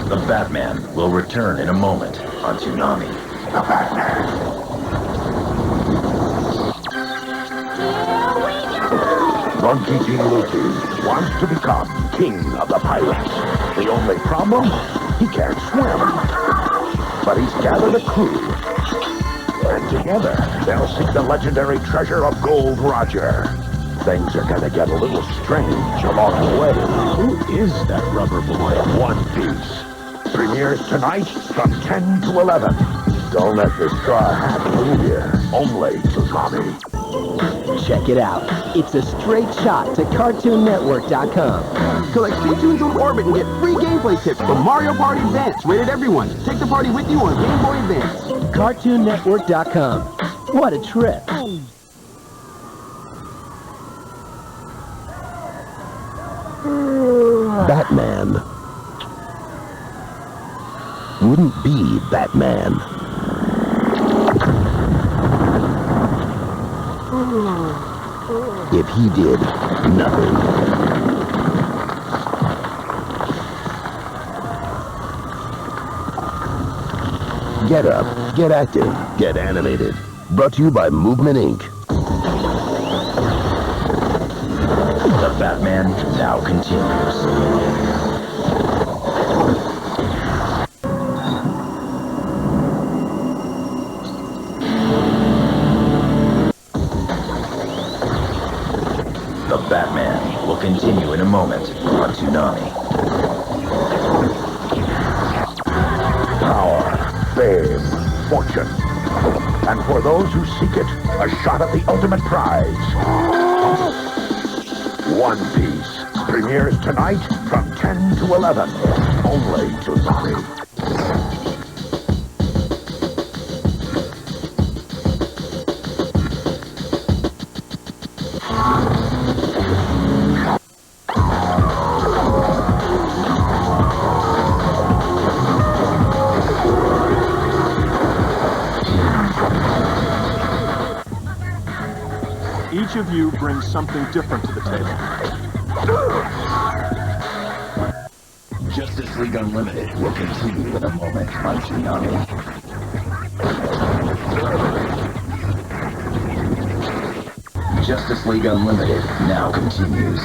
The Batman will return in a moment on Toonami. The Batman. Monkey D. Luffy wants to become king of the pirates. The only problem? He can't swim. But he's gathered a crew. And together, they'll seek the legendary treasure of Gold Roger. Things are gonna get a little strange along the way. Who is that rubber boy? One Piece. Premieres tonight from 10 to 11. Don't let the straw hat fool you. Only Toonami. Check it out. It's a straight shot to CartoonNetwork.com. Collect Stay Tuned on Orbit and get free gameplay tips from Mario Party Advance. Rated everyone. Take the party with you on Game Boy Advance. CartoonNetwork.com. What a trip. Batman wouldn't be Batman. If he did nothing. Get up, get active, get animated. Brought to you by Movement Inc. The Batman now continues. The Batman will continue in a moment on Toonami. Power, fame, fortune. And for those who seek it, a shot at the ultimate prize. One Piece premieres tonight from 10 to 11. Only Toonami. Each of you brings something different to the table. Justice League Unlimited will continue in a moment on Toonami. Justice League Unlimited now continues.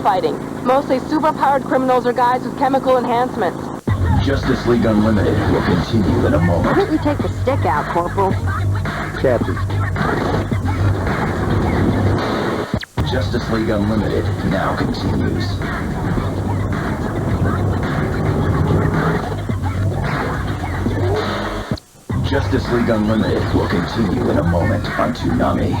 Fighting. Mostly superpowered criminals or guys with chemical enhancements. Justice League Unlimited will continue in a Why moment. don't you take the stick out, Corporal? Captain. Justice League Unlimited now continues. Justice League Unlimited will continue in a moment on Toonami.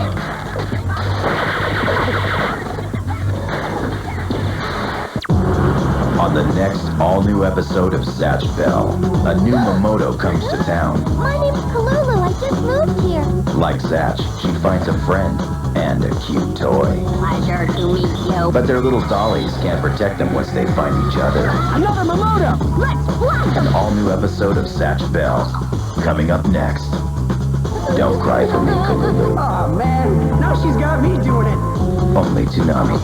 On the next all-new episode of Zatch Bell, a new Momoto comes to town. My name's Kalulu. I just moved here. Like Zatch, she finds a friend and a cute toy. Pleasure to meet you. But their little dollies can't protect them once they find each other. Another Momoto! Let's fly! An all-new episode of Zatch Bell, coming up next. Don't cry for me, Kalulu. Aw, man. Now she's got me doing it. Only Toonami.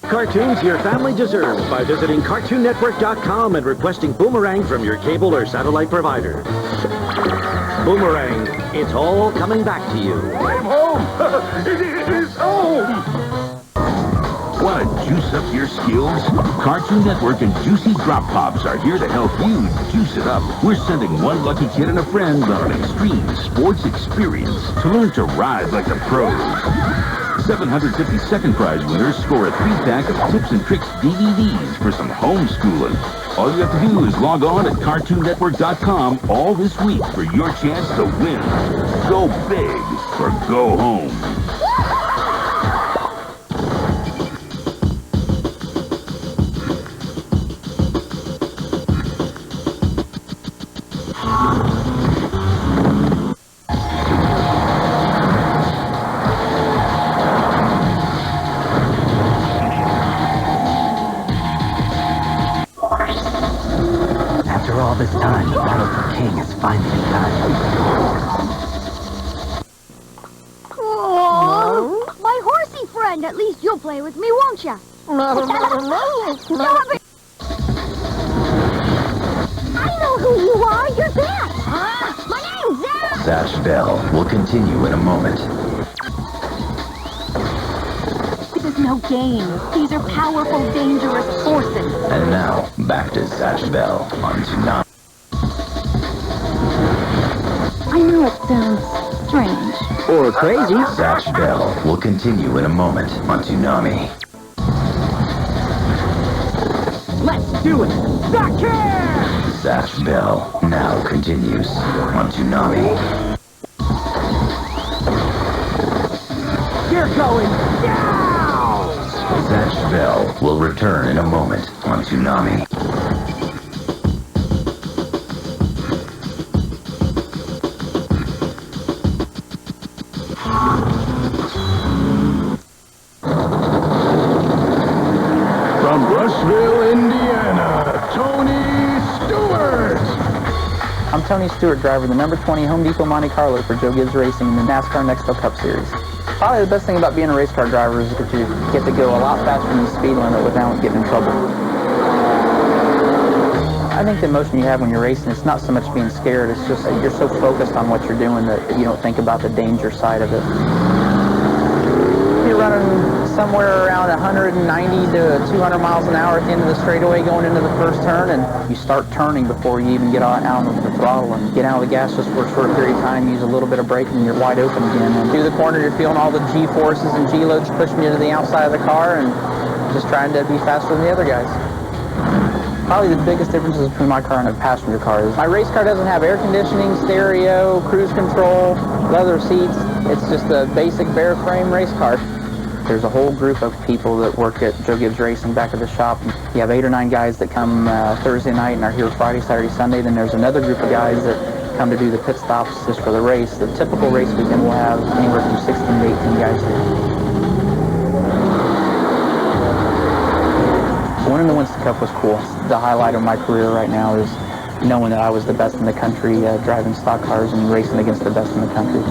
Cartoons your family deserves by visiting CartoonNetwork.com and requesting Boomerang from your cable or satellite provider. Boomerang, it's all coming back to you. I'm home! It is home! Want to juice up your skills? Cartoon Network and Juicy Drop Pops are here to help you juice it up. We're sending one lucky kid and a friend on an extreme sports experience to learn to ride like the pros. 750 second prize winners score a 3-pack of Tips and Tricks DVDs for some homeschooling. All you have to do is log on at CartoonNetwork.com all this week for your chance to win. Go big or go home. After all this time, the battle for King has finally begun. Aww. At least you'll play with me, won't ya? I know who you are. You're Zatch. My name's Zatch. Zatch Bell will continue in a moment. This is no game. These are powerful, dangerous forces. And now, back to Zatch Bell on Toonami. I know it sounds strange. Or crazy. Zatch Bell will continue in a moment on Toonami. Let's do it. Back here! Zatch Bell now continues on Toonami. You're going down! Zatch Bell will return in a moment on Toonami. From Rushville, Indiana, Tony Stewart. I'm Tony Stewart, driver of the number 20 Home Depot Monte Carlo for Joe Gibbs Racing in the NASCAR Nextel Cup Series. Probably the best thing about being a race car driver is that you get to go a lot faster than the speed limit without getting in trouble. I think the emotion you have when you're racing, it's not so much being scared, it's just that you're so focused on what you're doing that you don't think about the danger side of it. You're running somewhere around 190 to 200 miles an hour at the end of the straightaway going into the first turn, and you start turning before you even get out of the throttle and get out of the gas just for a short period of time, use a little bit of braking, and you're wide open again. And through the corner, you're feeling all the G-forces and G-loads pushing you to the outside of the car and just trying to be faster than the other guys. Probably the biggest differences between my car and a passenger car is my race car doesn't have air conditioning, stereo, cruise control, leather seats. It's just a basic bare frame race car. There's a whole group of people that work at Joe Gibbs Racing back at the shop. You have 8 or 9 guys that come Thursday night and are here Friday, Saturday, Sunday. Then there's another group of guys that come to do the pit stops just for the race. The typical race weekend will have anywhere from 16 to 18 guys here. Winning the Winston Cup was cool. The highlight of my career right now is knowing that I was the best in the country driving stock cars and racing against the best in the country.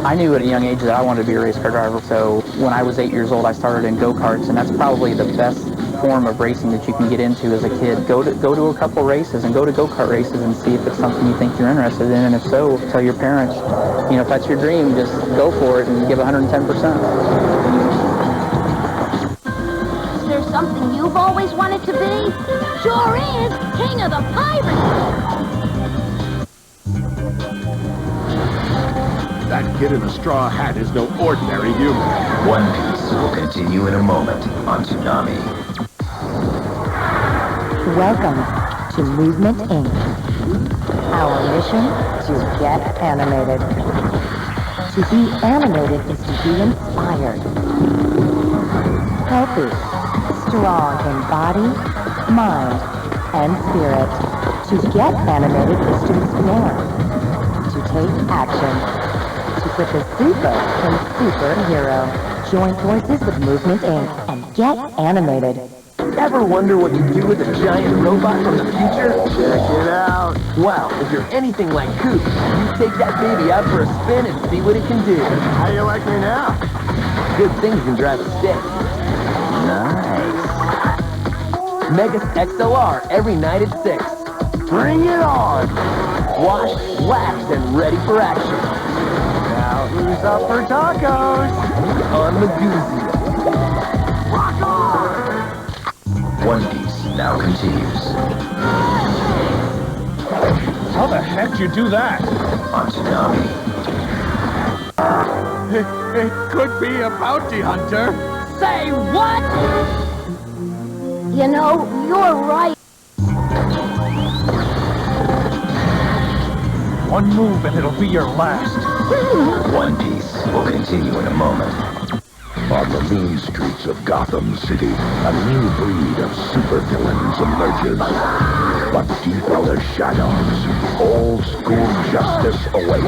I knew at a young age that I wanted to be a race car driver, so when I was 8 years old I started in go-karts, and that's probably the best form of racing that you can get into as a kid. Go to a couple races and go to go-kart races and see if it's something you think you're interested in, and if so, tell your parents, you know, if that's your dream, just go for it and give 110%. Is there something you've always wanted to be? Sure is! King of the Pirates! That kid in the straw hat is no ordinary human. One Piece will continue in a moment on Toonami. Welcome to Movement Inc. Our mission to get animated. To be animated is to be inspired. Healthy, strong in body, mind, and spirit. To get animated is to explore. To take action. To put the super in superhero. Join forces with Movement Inc. and get animated. Ever wonder what you do with a giant robot from the future? Check it out. Wow, if you're anything like Coop, you take that baby out for a spin and see what it can do. How do you like me now? Good thing you can drive a stick. Nice. Megas XLR every night at 6. Bring it on! Washed, waxed, and ready for action. Now who's up for tacos? On the Goozy. Rock on! One Piece now continues How the heck did you do that? on Toonami. It could be a bounty hunter. Say what? You know, you're right. One move and it'll be your last. One Piece will continue in a moment. On the mean streets of Gotham City, a new breed of supervillains emerges. But deep in the shadows, old school justice awaits.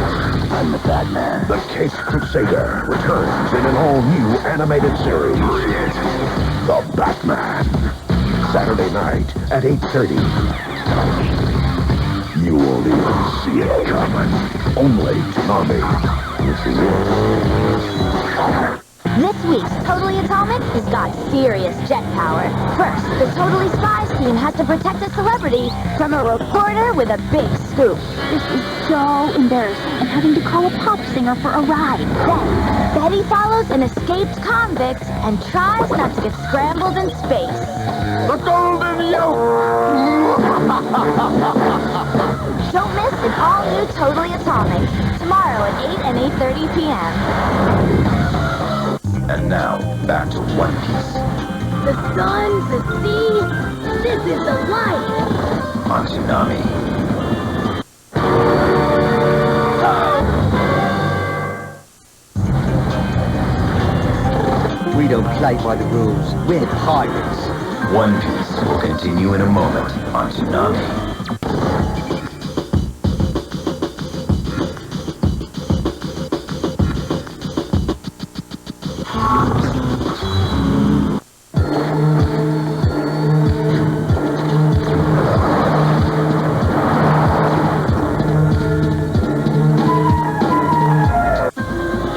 I'm the Batman. The Caped Crusader returns in an all-new animated series. The Batman. Saturday night at 8:30. You won't even see it coming. Only Toonami. This weeks, Totally Atomic has got serious jet power. First, the Totally Spies team has to protect a celebrity from a reporter with a big scoop. This is so embarrassing. I'm having to call a pop singer for a ride. Then, Betty follows an escaped convict and tries not to get scrambled in space. The Golden Yoke! Don't miss an all-new Totally Atomic, tomorrow at 8 and 8:30 p.m. And now, back to One Piece The sun, the sea, this is the life. on Toonami. We don't play by the rules. We're pirates. One Piece will continue in a moment on Toonami.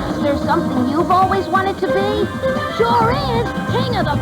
Is there something you've always wanted to be? Sure is! King of the